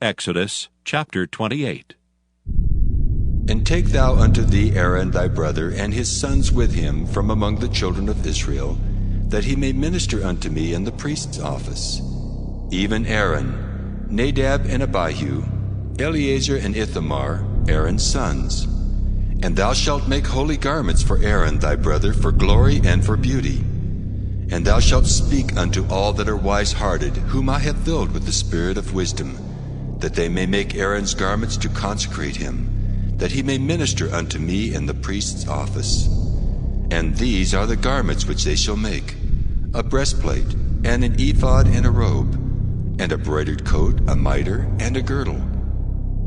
Exodus chapter 28. And take thou unto thee Aaron thy brother, and his sons with him from among the children of Israel, that he may minister unto me in the priest's office. Even Aaron, Nadab and Abihu, Eleazar and Ithamar, Aaron's sons. And thou shalt make holy garments for Aaron thy brother, for glory and for beauty. And thou shalt speak unto all that are wise-hearted, whom I have filled with the spirit of wisdom, that they may make Aaron's garments to consecrate him, that he may minister unto me in the priest's office. And these are the garments which they shall make: a breastplate, and an ephod, and a robe, and a broidered coat, a mitre, and a girdle.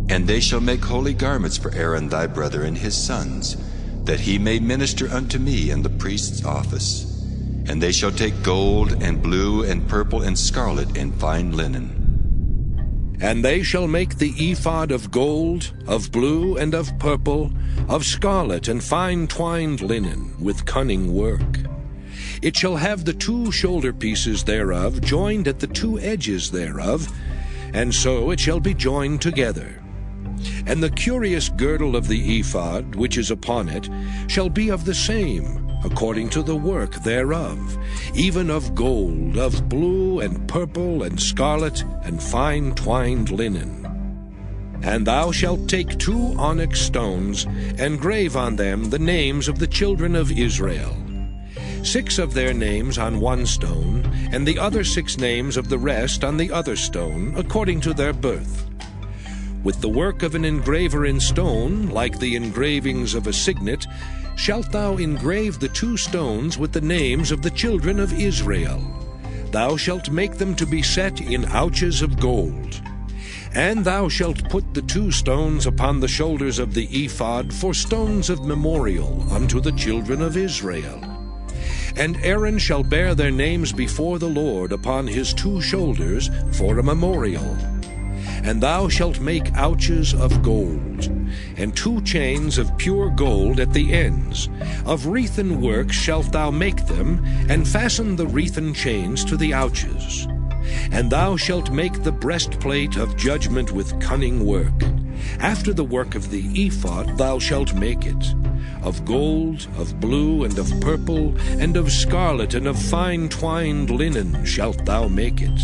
And they shall make holy garments for Aaron thy brother and his sons, that he may minister unto me in the priest's office. And they shall take gold, and blue, and purple, and scarlet, and fine linen. And they shall make the ephod of gold, of blue, and of purple, of scarlet, and fine twined linen, with cunning work. It shall have the two shoulder pieces thereof joined at the two edges thereof, and so it shall be joined together. And the curious girdle of the ephod, which is upon it, shall be of the same, according to the work thereof, even of gold, of blue, and purple, and scarlet, and fine twined linen. And thou shalt take 2 onyx stones, and grave on them the names of the children of Israel, 6 of their names on one stone, and the other 6 names of the rest on the other stone, according to their birth. With the work of an engraver in stone, like the engravings of a signet, shalt thou engrave the 2 stones with the names of the children of Israel. Thou shalt make them to be set in ouches of gold. And thou shalt put the 2 stones upon the shoulders of the ephod for stones of memorial unto the children of Israel. And Aaron shall bear their names before the Lord upon his 2 shoulders for a memorial. And thou shalt make ouches of gold, and 2 chains of pure gold at the ends. Of wreathen work shalt thou make them, and fasten the wreathen chains to the ouches. And thou shalt make the breastplate of judgment with cunning work. After the work of the ephod thou shalt make it. Of gold, of blue, and of purple, and of scarlet, and of fine twined linen shalt thou make it.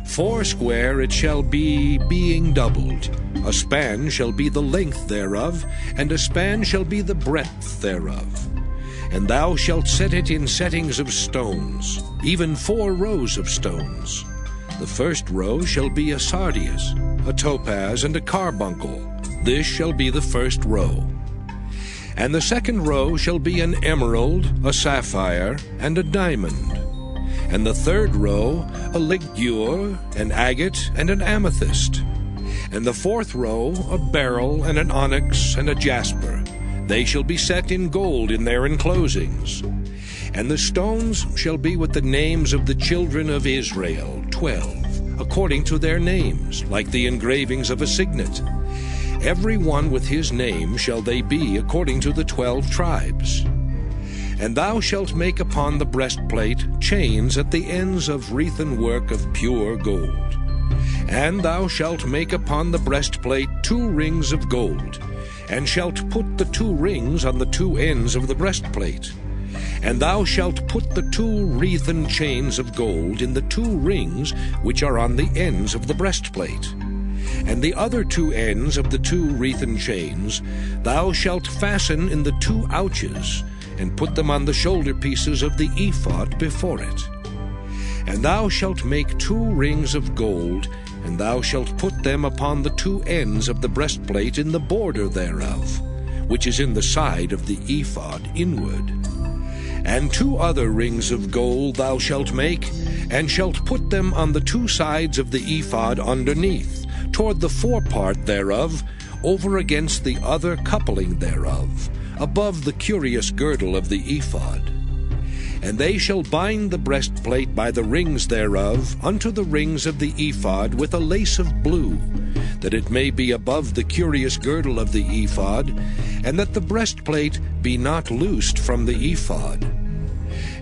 4 it shall be, being doubled. A span shall be the length thereof, and a span shall be the breadth thereof. And thou shalt set it in settings of stones, even 4 rows of stones. The first row shall be a sardius, a topaz, and a carbuncle. This shall be the first row. And the second row shall be an emerald, a sapphire, and a diamond. And the third row, a ligure, an agate, and an amethyst. And the 4th row, a beryl, and an onyx, and a jasper. They shall be set in gold in their enclosings. And the stones shall be with the names of the children of Israel, 12, according to their names, like the engravings of a signet. Every one with his name shall they be according to the 12 tribes. And thou shalt make upon the breastplate chains at the ends of wreathen work of pure gold. And thou shalt make upon the breastplate 2 rings of gold, and shalt put the 2 rings on the 2 ends of the breastplate. And thou shalt put the 2 wreathen chains of gold in the 2 rings which are on the ends of the breastplate. And the other 2 ends of the 2 wreathen chains thou shalt fasten in the 2 ouches, and put them on the shoulder pieces of the ephod before it. And thou shalt make 2 rings of gold, and thou shalt put them upon the 2 ends of the breastplate in the border thereof, which is in the side of the ephod inward. And 2 other rings of gold thou shalt make, and shalt put them on the 2 sides of the ephod underneath, toward the forepart thereof, over against the other coupling thereof, above the curious girdle of the ephod. And they shall bind the breastplate by the rings thereof unto the rings of the ephod with a lace of blue, that it may be above the curious girdle of the ephod, and that the breastplate be not loosed from the ephod.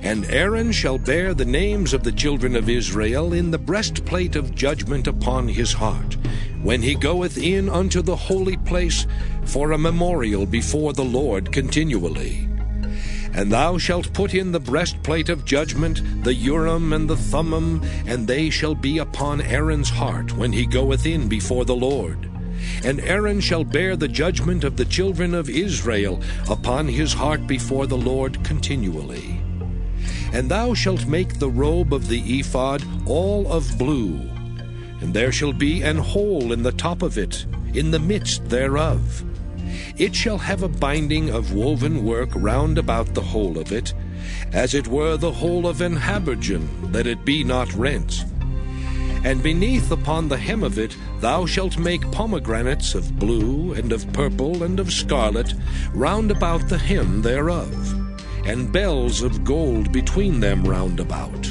And Aaron shall bear the names of the children of Israel in the breastplate of judgment upon his heart, when he goeth in unto the holy place, for a memorial before the Lord continually. And thou shalt put in the breastplate of judgment, the Urim and the Thummim, and they shall be upon Aaron's heart when he goeth in before the Lord. And Aaron shall bear the judgment of the children of Israel upon his heart before the Lord continually. And thou shalt make the robe of the ephod all of blue, and there shall be an hole in the top of it, in the midst thereof. It shall have a binding of woven work round about the hole of it, as it were the hole of an habergeon, that it be not rent. And beneath upon the hem of it thou shalt make pomegranates of blue, and of purple, and of scarlet, round about the hem thereof, and bells of gold between them round about.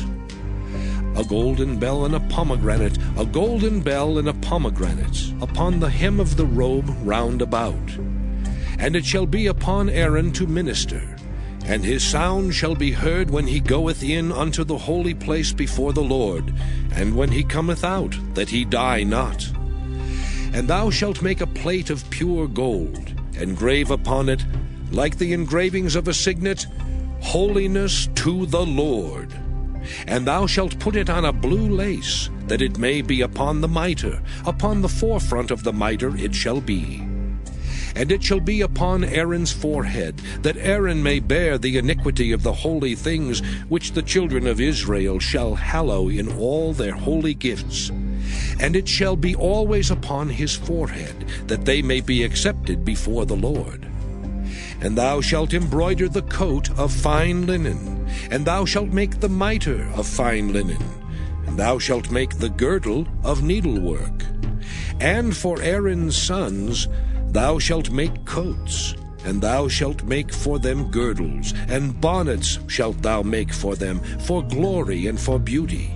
A golden bell and a pomegranate, a golden bell and a pomegranate, upon the hem of the robe round about. And it shall be upon Aaron to minister, and his sound shall be heard when he goeth in unto the holy place before the Lord, and when he cometh out, that he die not. And thou shalt make a plate of pure gold, and grave upon it, like the engravings of a signet, Holiness to the Lord. And thou shalt put it on a blue lace, that it may be upon the mitre, upon the forefront of the mitre it shall be. And it shall be upon Aaron's forehead, that Aaron may bear the iniquity of the holy things which the children of Israel shall hallow in all their holy gifts. And it shall be always upon his forehead, that they may be accepted before the Lord. And thou shalt embroider the coat of fine linen, and thou shalt make the mitre of fine linen, and thou shalt make the girdle of needlework. And for Aaron's sons thou shalt make coats, and thou shalt make for them girdles, and bonnets shalt thou make for them, for glory and for beauty.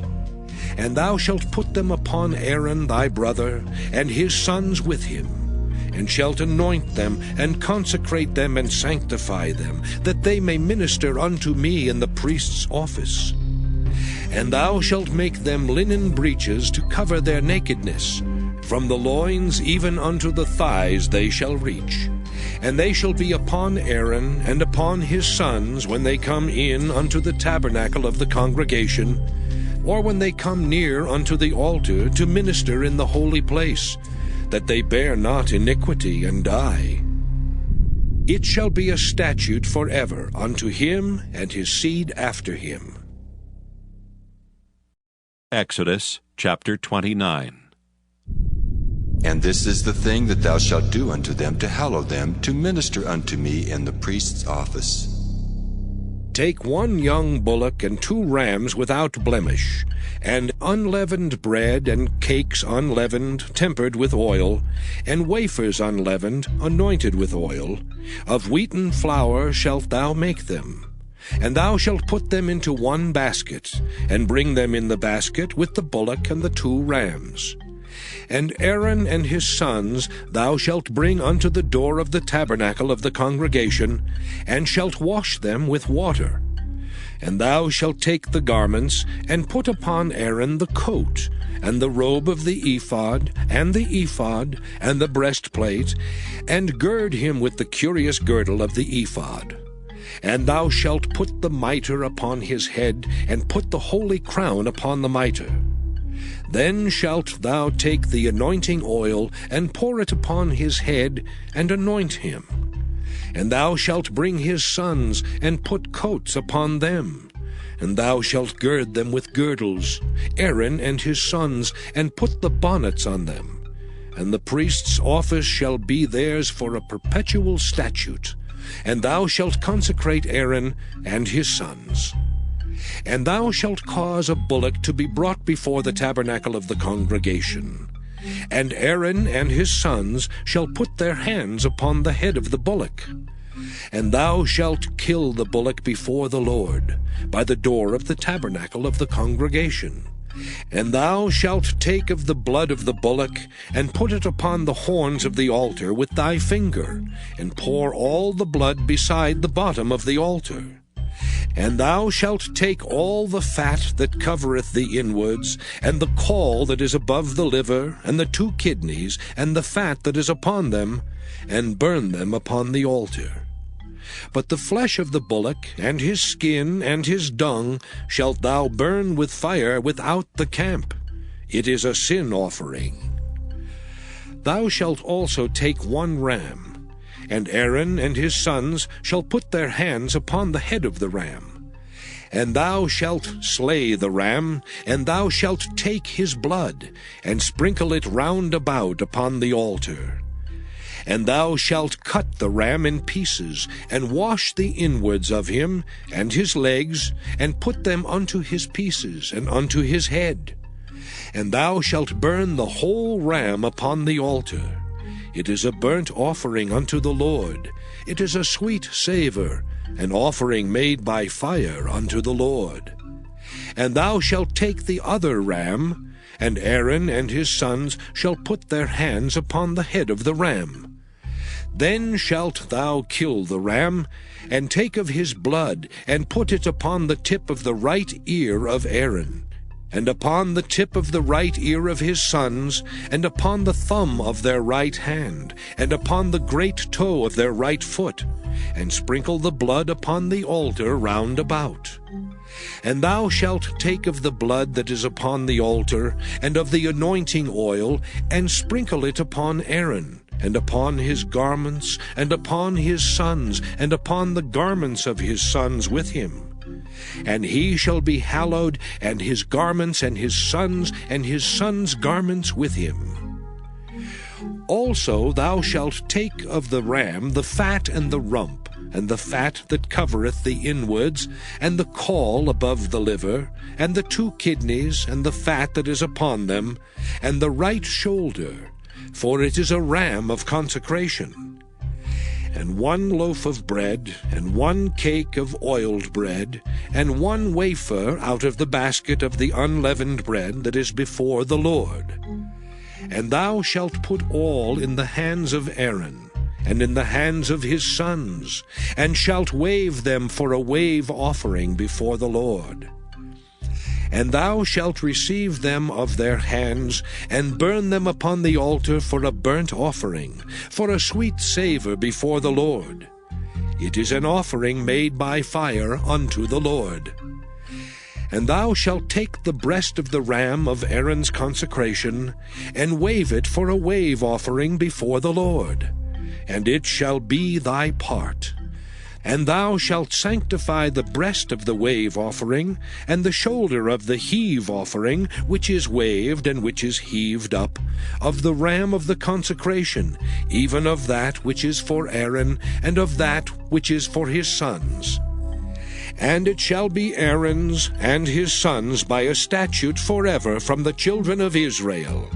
And thou shalt put them upon Aaron thy brother, and his sons with him, and shalt anoint them, and consecrate them, and sanctify them, that they may minister unto me in the priest's office. And thou shalt make them linen breeches to cover their nakedness. From the loins even unto the thighs they shall reach. And they shall be upon Aaron and upon his sons when they come in unto the tabernacle of the congregation, or when they come near unto the altar to minister in the holy place, that they bear not iniquity and die. It shall be a statute forever unto him and his seed after him. Exodus chapter 29. And this is the thing that thou shalt do unto them to hallow them, to minister unto me in the priest's office. Take 1 young bullock and 2 rams without blemish, and unleavened bread, and cakes unleavened, tempered with oil, and wafers unleavened, anointed with oil. Of wheaten flour shalt thou make them. And thou shalt put them into 1 basket, and bring them in the basket with the bullock and the 2 rams. And Aaron and his sons thou shalt bring unto the door of the tabernacle of the congregation, and shalt wash them with water. And thou shalt take the garments, and put upon Aaron the coat, and the robe of the ephod, and the breastplate, and gird him with the curious girdle of the ephod. And thou shalt put the mitre upon his head, and put the holy crown upon the mitre. Then shalt thou take the anointing oil, and pour it upon his head, and anoint him. And thou shalt bring his sons, and put coats upon them. And thou shalt gird them with girdles, Aaron and his sons, and put the bonnets on them. And the priest's office shall be theirs for a perpetual statute. And thou shalt consecrate Aaron and his sons. And thou shalt cause a bullock to be brought before the tabernacle of the congregation. And Aaron and his sons shall put their hands upon the head of the bullock. And thou shalt kill the bullock before the Lord, by the door of the tabernacle of the congregation. And thou shalt take of the blood of the bullock, and put it upon the horns of the altar with thy finger, and pour all the blood beside the bottom of the altar. And thou shalt take all the fat that covereth the inwards, and the caul that is above the liver, and the 2 kidneys, and the fat that is upon them, and burn them upon the altar. But the flesh of the bullock, and his skin, and his dung, shalt thou burn with fire without the camp. It is a sin offering. Thou shalt also take 1 ram, and Aaron and his sons shall put their hands upon the head of the ram. And thou shalt slay the ram, and thou shalt take his blood, and sprinkle it round about upon the altar. And thou shalt cut the ram in pieces, and wash the inwards of him, and his legs, and put them unto his pieces, and unto his head. And thou shalt burn the whole ram upon the altar. It is a burnt offering unto the Lord. It is a sweet savour, an offering made by fire unto the Lord. And thou shalt take the other ram, and Aaron and his sons shall put their hands upon the head of the ram. Then shalt thou kill the ram, and take of his blood, and put it upon the tip of the right ear of Aaron, and upon the tip of the right ear of his sons, and upon the thumb of their right hand, and upon the great toe of their right foot, and sprinkle the blood upon the altar round about. And thou shalt take of the blood that is upon the altar, and of the anointing oil, and sprinkle it upon Aaron, and upon his garments, and upon his sons, and upon the garments of his sons with him. And he shall be hallowed, and his garments, and his sons' garments with him. Also thou shalt take of the ram the fat and the rump, and the fat that covereth the inwards, and the caul above the liver, and the 2 kidneys, and the fat that is upon them, and the right shoulder, for it is a ram of consecration. And 1 loaf of bread, and 1 cake of oiled bread, and 1 wafer out of the basket of the unleavened bread that is before the Lord. And thou shalt put all in the hands of Aaron, and in the hands of his sons, and shalt wave them for a wave offering before the Lord. And thou shalt receive them of their hands, and burn them upon the altar for a burnt offering, for a sweet savour before the Lord. It is an offering made by fire unto the Lord. And thou shalt take the breast of the ram of Aaron's consecration, and wave it for a wave offering before the Lord, and it shall be thy part. And thou shalt sanctify the breast of the wave offering, and the shoulder of the heave offering, which is waved and which is heaved up, of the ram of the consecration, even of that which is for Aaron, and of that which is for his sons. And it shall be Aaron's and his sons by a statute forever from the children of Israel.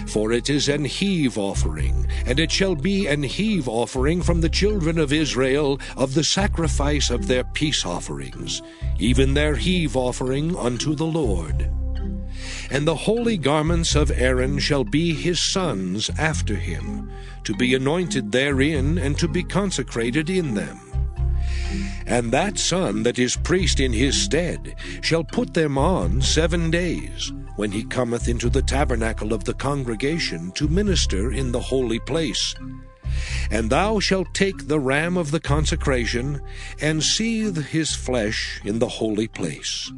For it is an heave offering, and it shall be an heave offering from the children of Israel of the sacrifice of their peace offerings, even their heave offering unto the Lord. And the holy garments of Aaron shall be his sons after him, to be anointed therein, and to be consecrated in them. And that son that is priest in his stead shall put them on 7 days, when he cometh into the tabernacle of the congregation to minister in the holy place. And thou shalt take the ram of the consecration, and seethe his flesh in the holy place.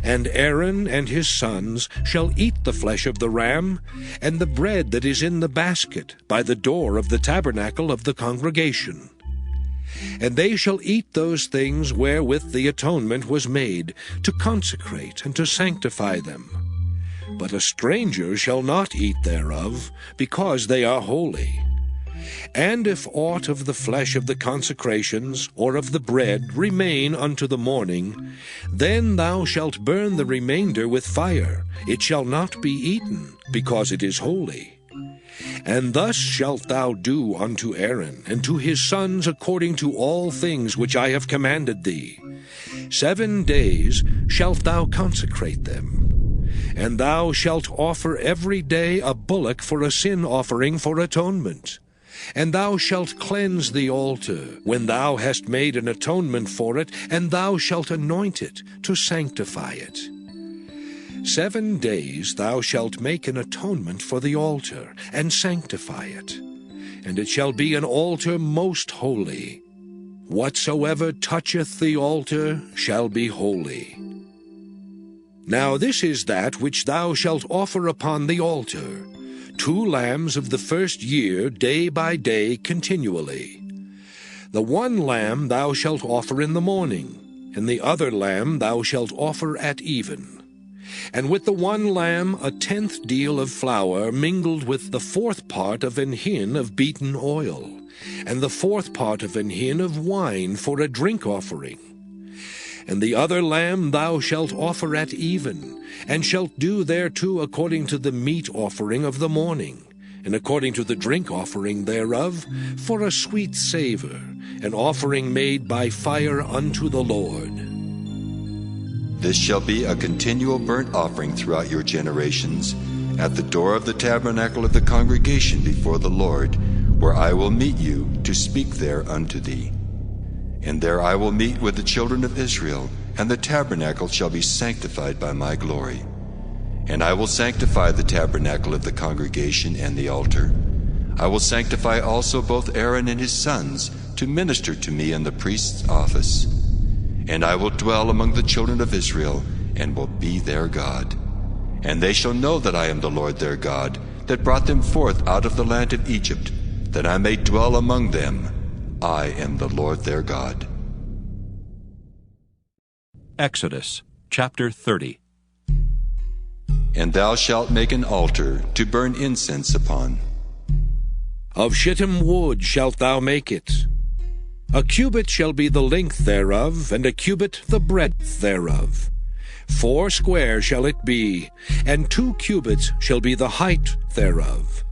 And Aaron and his sons shall eat the flesh of the ram, and the bread that is in the basket by the door of the tabernacle of the congregation. And they shall eat those things wherewith the atonement was made, to consecrate and to sanctify them. But a stranger shall not eat thereof, because they are holy. And if aught of the flesh of the consecrations, or of the bread, remain unto the morning, then thou shalt burn the remainder with fire. It shall not be eaten, because it is holy. And thus shalt thou do unto Aaron and to his sons according to all things which I have commanded thee. 7 days shalt thou consecrate them. And thou shalt offer every day a bullock for a sin offering for atonement. And thou shalt cleanse the altar, when thou hast made an atonement for it, and thou shalt anoint it, to sanctify it. 7 days thou shalt make an atonement for the altar, and sanctify it. And it shall be an altar most holy. Whatsoever toucheth the altar shall be holy. Now this is that which thou shalt offer upon the altar, 2 lambs of the first year, day by day, continually. The one lamb thou shalt offer in the morning, and the other lamb thou shalt offer at even. And with the one lamb 1/10 deal of flour mingled with the 4th part of an hin of beaten oil, and the 4th part of an hin of wine for a drink offering. And the other lamb thou shalt offer at even, and shalt do thereto according to the meat offering of the morning, and according to the drink offering thereof, for a sweet savour, an offering made by fire unto the Lord. This shall be a continual burnt offering throughout your generations, at the door of the tabernacle of the congregation before the Lord, where I will meet you to speak there unto thee. And there I will meet with the children of Israel, and the tabernacle shall be sanctified by my glory. And I will sanctify the tabernacle of the congregation and the altar. I will sanctify also both Aaron and his sons to minister to me in the priest's office. And I will dwell among the children of Israel, and will be their God. And they shall know that I am the Lord their God, that brought them forth out of the land of Egypt, that I may dwell among them. I am the Lord their God. Exodus chapter 30. And thou shalt make an altar to burn incense upon. Of shittim wood shalt thou make it. A cubit shall be the length thereof, and a cubit the breadth thereof. 4 square shall it be, and 2 cubits shall be the height thereof.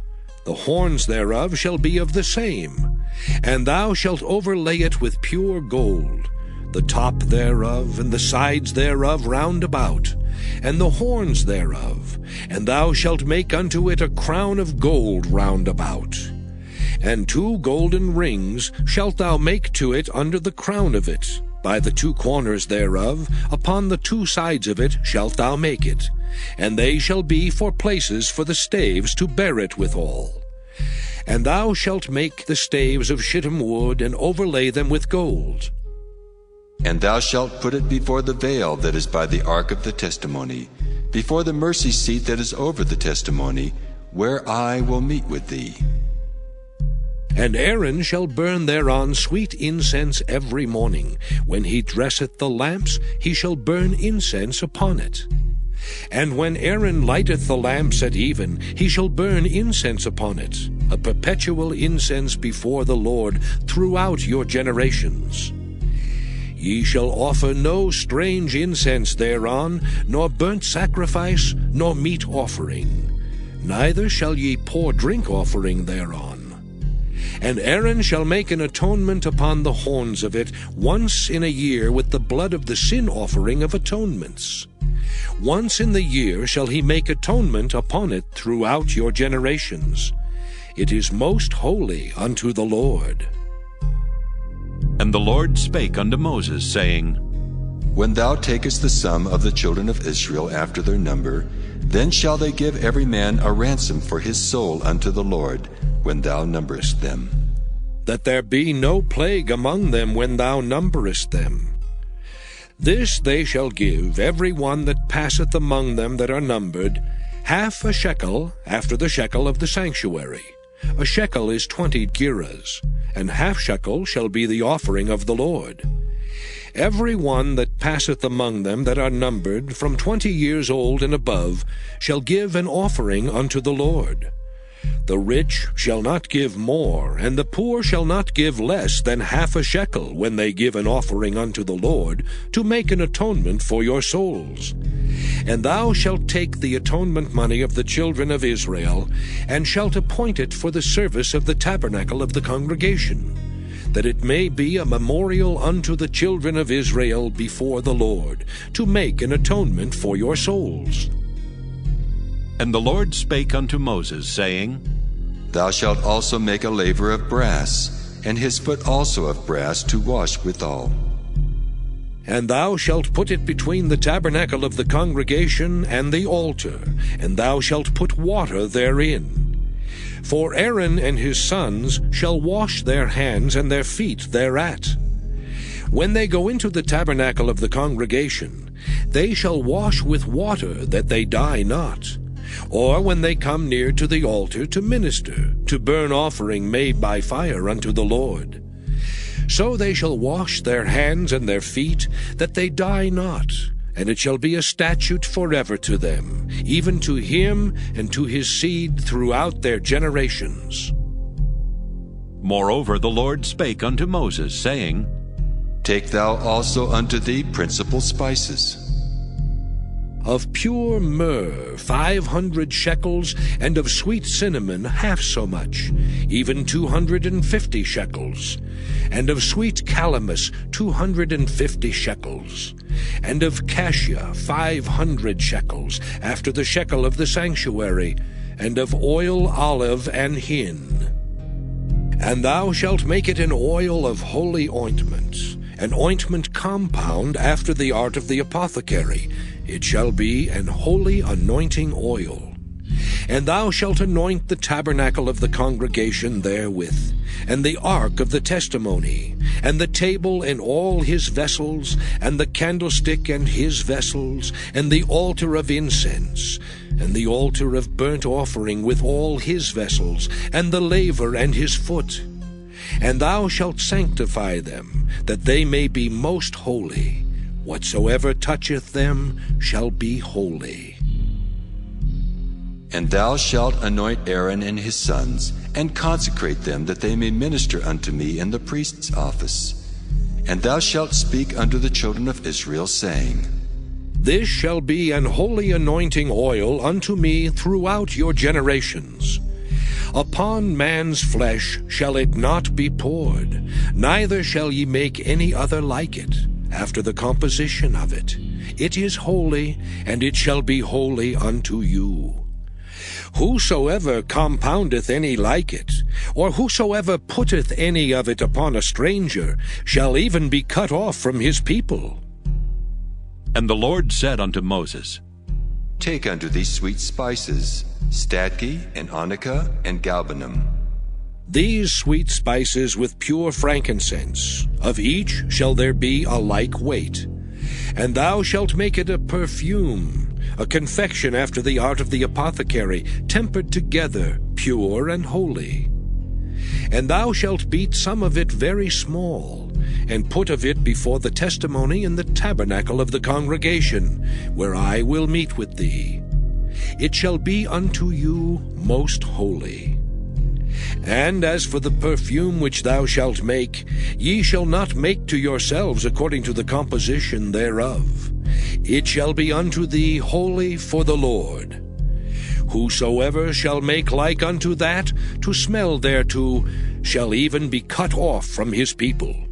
The horns thereof shall be of the same. And thou shalt overlay it with pure gold, the top thereof, and the sides thereof round about, and the horns thereof. And thou shalt make unto it a crown of gold round about. And 2 golden rings shalt thou make to it under the crown of it. By the 2 corners thereof, upon the 2 sides of it shalt thou make it. And they shall be for places for the staves to bear it withal. And thou shalt make the staves of shittim wood, and overlay them with gold. And thou shalt put it before the veil that is by the ark of the testimony, before the mercy seat that is over the testimony, where I will meet with thee. And Aaron shall burn thereon sweet incense every morning. When he dresseth the lamps, he shall burn incense upon it. And when Aaron lighteth the lamps at even, he shall burn incense upon it, a perpetual incense before the Lord throughout your generations. Ye shall offer no strange incense thereon, nor burnt sacrifice, nor meat offering. Neither shall ye pour drink offering thereon. And Aaron shall make an atonement upon the horns of it once in a year with the blood of the sin offering of atonements. Once in the year shall he make atonement upon it throughout your generations. It is most holy unto the Lord. And the Lord spake unto Moses, saying, When thou takest the sum of the children of Israel after their number, then shall they give every man a ransom for his soul unto the Lord, when thou numberest them. That there be no plague among them when thou numberest them. This they shall give every one that passeth among them that are numbered, 1/2 shekel after the shekel of the sanctuary. A shekel is 20 gerahs, and 1/2 shekel shall be the offering of the Lord. Every one that passeth among them that are numbered, from 20 years old and above, shall give an offering unto the Lord. The rich shall not give more, and the poor shall not give less than 1/2 shekel when they give an offering unto the Lord, to make an atonement for your souls. And thou shalt take the atonement money of the children of Israel, and shalt appoint it for the service of the tabernacle of the congregation, that it may be a memorial unto the children of Israel before the Lord, to make an atonement for your souls. And the Lord spake unto Moses, saying, Thou shalt also make a laver of brass, and his foot also of brass to wash withal. And thou shalt put it between the tabernacle of the congregation and the altar, and thou shalt put water therein. For Aaron and his sons shall wash their hands and their feet thereat. When they go into the tabernacle of the congregation, they shall wash with water, that they die not. Or when they come near to the altar to minister, to burn offering made by fire unto the Lord. So they shall wash their hands and their feet, that they die not. And it shall be a statute forever to them, even to him and to his seed throughout their generations. Moreover the Lord spake unto Moses, saying, Take thou also unto thee principal spices. Of pure myrrh 500 shekels, and of sweet cinnamon half so much, even 250 shekels, and of sweet calamus 250 shekels, and of cassia 500 shekels, after the shekel of the sanctuary, and of oil olive and hin. And thou shalt make it an oil of holy ointment, an ointment compound after the art of the apothecary. It shall be an holy anointing oil. And thou shalt anoint the tabernacle of the congregation therewith, and the ark of the testimony, and the table and all his vessels, and the candlestick and his vessels, and the altar of incense, and the altar of burnt offering with all his vessels, and the laver and his foot. And thou shalt sanctify them, that they may be most holy. Whatsoever toucheth them shall be holy. And thou shalt anoint Aaron and his sons, and consecrate them, that they may minister unto me in the priest's office. And thou shalt speak unto the children of Israel, saying, This shall be an holy anointing oil unto me throughout your generations. Upon man's flesh shall it not be poured, neither shall ye make any other like it, after the composition of it. It is holy, and it shall be holy unto you. Whosoever compoundeth any like it, or whosoever putteth any of it upon a stranger, shall even be cut off from his people. And the Lord said unto Moses, Take unto thee sweet spices, stadki, and onycha, and galbanum. These sweet spices with pure frankincense, of each shall there be a like weight. And thou shalt make it a perfume, a confection after the art of the apothecary, tempered together, pure and holy. And thou shalt beat some of it very small, and put of it before the testimony in the tabernacle of the congregation, where I will meet with thee. It shall be unto you most holy. And as for the perfume which thou shalt make, ye shall not make to yourselves according to the composition thereof. It shall be unto thee holy for the Lord. Whosoever shall make like unto that, to smell thereto, shall even be cut off from his people.